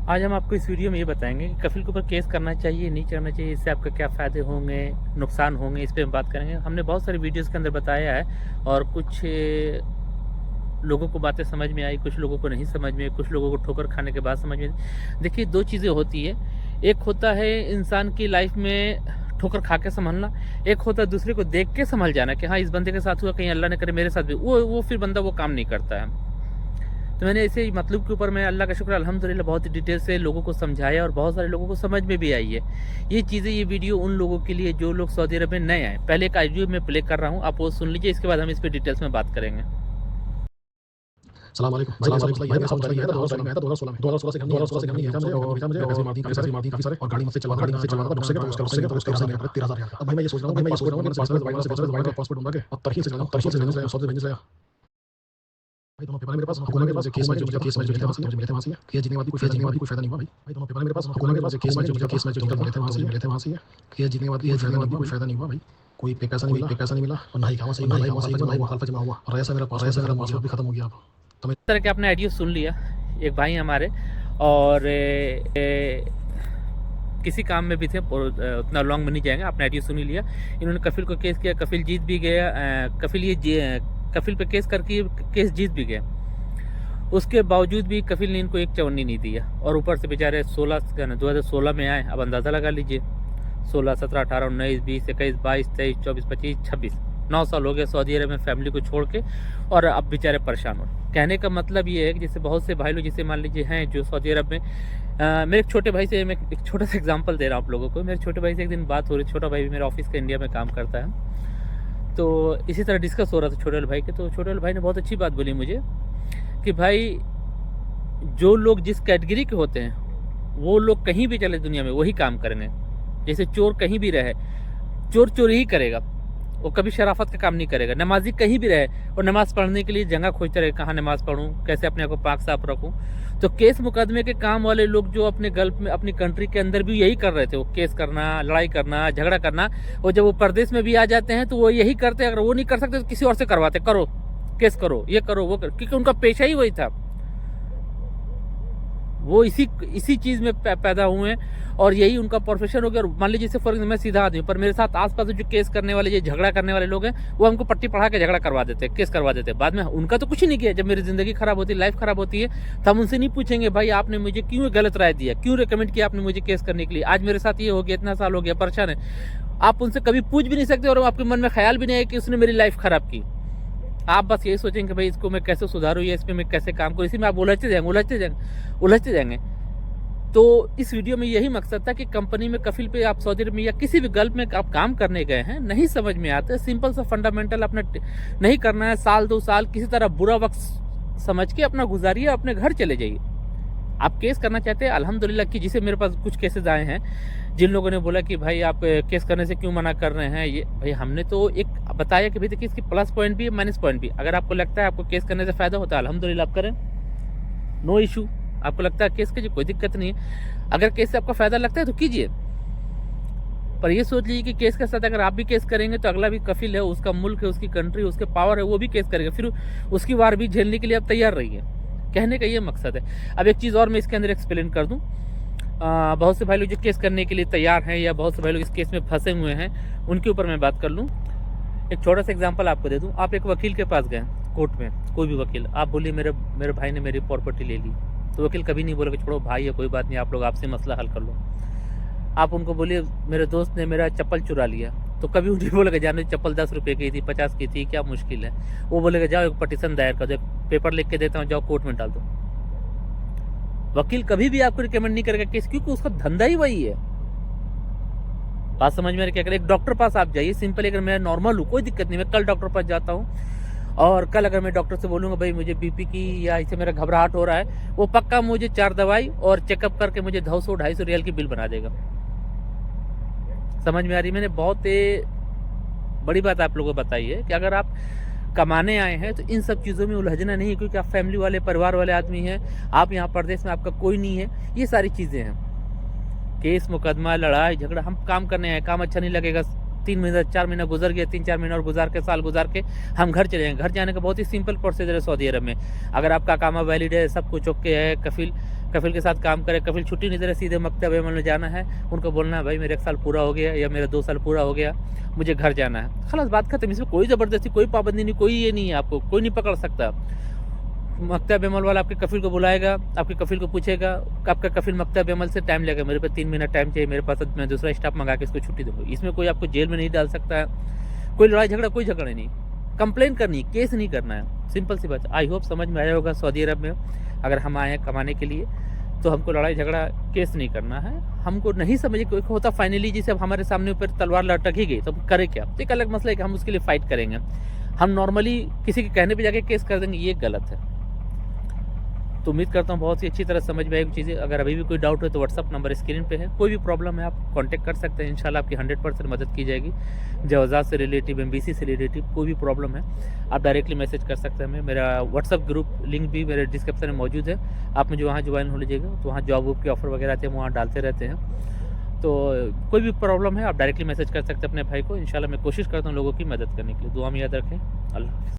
आज हम आपको इस वीडियो में ये बताएंगे कि कफिल के ऊपर केस करना चाहिए नहीं करना चाहिए, इससे आपका क्या फ़ायदे होंगे, नुकसान होंगे, इस पे हम बात करेंगे। हमने बहुत सारी वीडियोस के अंदर बताया है और कुछ लोगों को बातें समझ में आई, कुछ लोगों को नहीं समझ में, कुछ लोगों को ठोकर खाने के बाद समझ में। देखिए, दो चीज़ें होती है। एक होता है इंसान की लाइफ में ठोकर खा के संभलना, एक होता है दूसरे को देख के संभल जाना कि हाँ, इस बंदे के साथ हुआ, कहीं अल्लाह ने करे मेरे साथ भी। वो फिर बंदा वो काम नहीं करता है। तो मैंने ऐसे ही मतलब के ऊपर मैं अल्लाह का शुक्र अल्हम्दुलिल्लाह बहुत ही डिटेल से लोगों को समझाया और बहुत सारे लोगों को समझ में भी आई है ये चीज़ें। ये वीडियो उन लोगों के लिए जो लोग सऊदी अरब में नए आए। पहले एक ऑडियो में प्ले कर रहा हूँ, आप वो सुन लीजिए, इसके बाद हम इस पर डिटेल्स में बात करेंगे। सलाम वालेकुम भाई, भाई मैं साउथ गया था 2016 से हम नहीं है और पैसे मार दी काफी सारे और गाड़ी मुझसे चला था ढुक से तो उसका 13,000 का। अब भाई मैं ये सोच रहा हूँ मैंने पासपोर्ट बनवा के और तरहील से चला सऊदी भेज लिया भाई। दोनों पेपर मेरे पास हुकूमत के पास केस में जो मिले थे वहां से किया जीने के बाद कोई फायदा नहीं हुआ भाई। दोनों पेपर मेरे पास हुकूमत के पास केस में जो मिले थे वहां से किया जीने के बाद कोई फायदा नहीं हुआ भाई। कोई पैसा नहीं मिला और ना ही कहां से मुखालफत जमा हुआ और ऐसा मेरा पासपोर्ट भी खत्म हो गया। इस तरह के आपने ऑडियो सुन लिया। एक भाई हमारे और किसी काम में भी थे, उतना लॉन्ग में नहीं जाएंगे, आपने ऑडियो सुन ही लिया। इन्होंने कफिल को केस किया, कफिल जीत भी गया। कफिल पे केस करके केस जीत भी गया। उसके बावजूद भी कफिल ने इनको एक चवन्नी नहीं दिया और ऊपर से बेचारे 2016 में आए। अब अंदाज़ा लगा लीजिए, 16, 17, 18, 19, 20, 21, 22, 23, 24, 25, 26, 9 साल हो गए सऊदी अरब में फैमिली को छोड़ के, और अब बेचारे परेशान हो। कहने का मतलब ये है कि जैसे बहुत से भाई लोग जैसे मान लीजिए हैं जो सऊदी अरब में, मेरे एक छोटे भाई से मैं एक छोटा सा एग्जांपल दे रहा हूँ आप लोगों को। मेरे छोटे भाई से एक दिन बात हो रही, छोटा भाई भी मेरे ऑफिस का इंडिया में काम करता है, तो इसी तरह डिस्कस हो रहा था छोटे वाले भाई के। तो छोटे वाले भाई ने बहुत अच्छी बात बोली मुझे कि भाई, जो लोग जिस कैटेगरी के होते हैं वो लोग कहीं भी चले दुनिया में वही काम करेंगे। जैसे चोर कहीं भी रहे, चोर चोरी ही करेगा, वो कभी शराफत का काम नहीं करेगा। नमाजी कहीं भी रहे और नमाज पढ़ने के लिए जगह खोजते रहे, कहाँ नमाज पढ़ूँ, कैसे अपने आप को पाक साफ रखूँ। तो केस मुकदमे के काम वाले लोग जो अपने गल्फ में अपनी कंट्री के अंदर भी यही कर रहे थे, वो केस करना, लड़ाई करना, झगड़ा करना। और जब वो परदेश में भी आ जाते हैं तो वो यही करते हैं। अगर वो नहीं कर सकते तो किसी और से करवाते, करो केस करो, ये करो वो करो, क्योंकि उनका पेशा ही वही था। वो इसी चीज़ में पैदा हुए हैं और यही उनका प्रोफेशन हो गया। और मान लीजिए जैसे फॉर एग्जाम्पल मैं सीधा आदमी, पर मेरे साथ आसपास जो केस करने वाले, जो झगड़ा करने वाले लोग हैं, वो हमको पट्टी पढ़ा के झगड़ा करवा देते, केस करवा देते। बाद में उनका तो कुछ ही नहीं किया। जब मेरी ज़िंदगी खराब होती है, लाइफ खराब होती है, तो हम उनसे नहीं पूछेंगे भाई आपने मुझे क्यों गलत राय दिया, क्यों रिकमेंड किया आपने मुझे केस करने के लिए, आज मेरे साथ ये हो गया, इतना साल हो गया, परेशान है। आप उनसे कभी पूछ भी नहीं सकते और आपके मन में ख्याल भी नहीं है कि उसने मेरी लाइफ खराब की। आप बस यही सोचेंगे कि भाई इसको मैं कैसे सुधारूँ या इस पर मैं कैसे काम करूँ, इसी में आप उलझते जाएंगे। तो इस वीडियो में यही मकसद था कि कंपनी में कफिल पे आप सऊदी अरब में या किसी भी गल्फ में आप काम करने गए हैं, नहीं समझ में आता है, सिंपल सा फंडामेंटल अपना नहीं करना है। साल 2 साल किसी तरह बुरा वक्त समझ के अपना गुजारिए, अपने घर चले जाइए। आप केस करना चाहते हैं, अल्हम्दुलिल्लाह कि जिसे मेरे पास कुछ केसेस आए हैं, जिन लोगों ने बोला कि भाई आप केस करने से क्यों मना कर रहे हैं, ये भाई हमने तो एक बताया कि भाई देखिए इसकी प्लस पॉइंट भी है, माइनस पॉइंट भी। अगर आपको लगता है आपको केस करने से फ़ायदा होता है, अल्हम्दुलिल्लाह आप करें, नो इशू। आपको लगता है केस कीजिए, कोई दिक्कत नहीं है। अगर केस से आपको फायदा लगता है तो कीजिए, पर ये सोच लीजिए कि केस के साथ अगर आप भी केस करेंगे तो अगला भी कफिल है, उसका मुल्क है, उसकी कंट्री, उसके पावर है, वो भी केस करेगा, फिर उसकी वार भी झेलने के लिए आप तैयार रहिए। कहने का ये मकसद है। अब एक चीज़ और मैं इसके अंदर एक्सप्लेन कर दूँ। बहुत से भाई लोग जो केस करने के लिए तैयार हैं या बहुत से भाई लोग इस केस में फंसे हुए हैं, उनके ऊपर मैं बात कर लूँ। एक छोटा सा एग्जाम्पल आपको दे दूँ। आप एक वकील के पास गए कोर्ट में, कोई भी वकील, आप बोलिए मेरे भाई ने मेरी प्रॉपर्टी ले ली, तो वकील कभी नहीं बोलेगा छोड़ो भाई है कोई बात नहीं, आप लोग आपसे मसला हल कर लो। आप उनको बोलिए मेरे दोस्त ने मेरा चप्पल चुरा लिया, तो कभी उन्हें बोलेगा जाने चप्पल 10 रुपये की थी, 50 की थी, क्या मुश्किल है। वो बोलेगा जाओ एक पटिशन दायर कर दो, पेपर लिख के देता हूँ, जाओ कोर्ट में डाल दो। वकील कभी भी आपको रिकमेंड नहीं करेगा केस, क्योंकि उसका धंधा ही वही है। बात समझ में क्या करें। एक डॉक्टर पास आप जाइए, सिंपल, अगर मैं नॉर्मल हूँ कोई दिक्कत नहीं, मैं कल डॉक्टर पास जाता हूँ और कल अगर मैं डॉक्टर से बोलूँगा भाई मुझे बीपी की या इससे मेरा घबराहट हो रहा है, वो पक्का मुझे 4 दवाई और चेकअप करके मुझे 200-250 रियाल की बिल बना देगा। समझ में आ रही। मैंने बहुत बड़ी बात आप लोगों को बताई है कि अगर आप कमाने आए हैं तो इन सब चीज़ों में उलझना नहीं है, क्योंकि आप फैमिली वाले, परिवार वाले आदमी हैं। आप यहाँ परदेश में आपका कोई नहीं है, ये सारी चीज़ें हैं। केस मुकदमा, लड़ाई झगड़ा, हम काम करने आए, काम अच्छा नहीं लगेगा, 3 महीना 4 महीना गुजर गया, 3-4 महीना और गुजार के, साल गुजार के हम घर चले जाएंगे। घर जाने का बहुत ही सिंपल प्रोसीजर है सऊदी अरब में। अगर आपका कामा वैलिड है, सब कुछ ओके है, कफिल के साथ काम करे, कफिल छुट्टी नहीं दे रहे, सीधे मकतब अमल में जाना है, उनको बोलना है भाई मेरा 1 साल पूरा हो गया या मेरा 2 साल पूरा हो गया, मुझे घर जाना है, खलास बात खत्म। इसमें कोई ज़बरदस्ती, कोई पाबंदी नहीं, कोई ये नहीं है, आपको कोई नहीं पकड़ सकता। मकतब अमल वाला आपके कफिल को बुलाएगा, आपके कफिल को पूछेगा, आपका कफिल मकतब अमल से टाइम लेगा, मेरे पे 3 महीना टाइम चाहिए मेरे पास, मैं दूसरा स्टाफ मंगा के इसको छुट्टी दूंगा। इसमें कोई आपको जेल में नहीं डाल सकता है, कोई लड़ाई झगड़ा, कोई झगड़ा नहीं, कंप्लेन करनी, केस नहीं करना है, सिंपल सी बात। आई होप समझ में आया होगा। सऊदी अरब में अगर हम आए हैं कमाने के लिए तो हमको लड़ाई झगड़ा केस नहीं करना है। हमको नहीं समझे कोई होता फाइनली जैसे अब हमारे सामने ऊपर तलवार लटक ही गई तो हम करें क्या, तो एक अलग मसला है कि हम उसके लिए फाइट करेंगे। हम नॉर्मली किसी के कहने पे जाके केस कर देंगे, ये गलत है। तो उम्मीद करता हूँ बहुत ही अच्छी तरह समझ में आएगी चीज़ें। अगर अभी भी कोई डाउट हो तो व्हाट्सअप नंबर स्क्रीन पे है, कोई भी प्रॉब्लम है आप कांटेक्ट कर सकते हैं, इंशाल्लाह आपकी 100% मदद की जाएगी। जवाज़ात से रिलेटिव, एमबीसी से रिलेटिव कोई भी प्रॉब्लम है आप डायरेक्टली मैसेज कर सकते हैं हमें। मेरा व्हाट्सअप ग्रुप लिंक भी मेरे डिस्क्रिप्शन में मौजूद है, आप मुझे वहाँ ज्वाइन हो लीजिएगा। तो वहाँ जॉब वॉब के ऑफर वगैरह आते हैं, वहाँ डालते रहते हैं। तो कोई भी प्रॉब्लम है आप डायरेक्टली मैसेज कर सकते हैं अपने भाई को। इंशाल्लाह मैं कोशिश करता हूँ लोगों की मदद करने के लिए। दुआ में याद रखें। अल्लाह।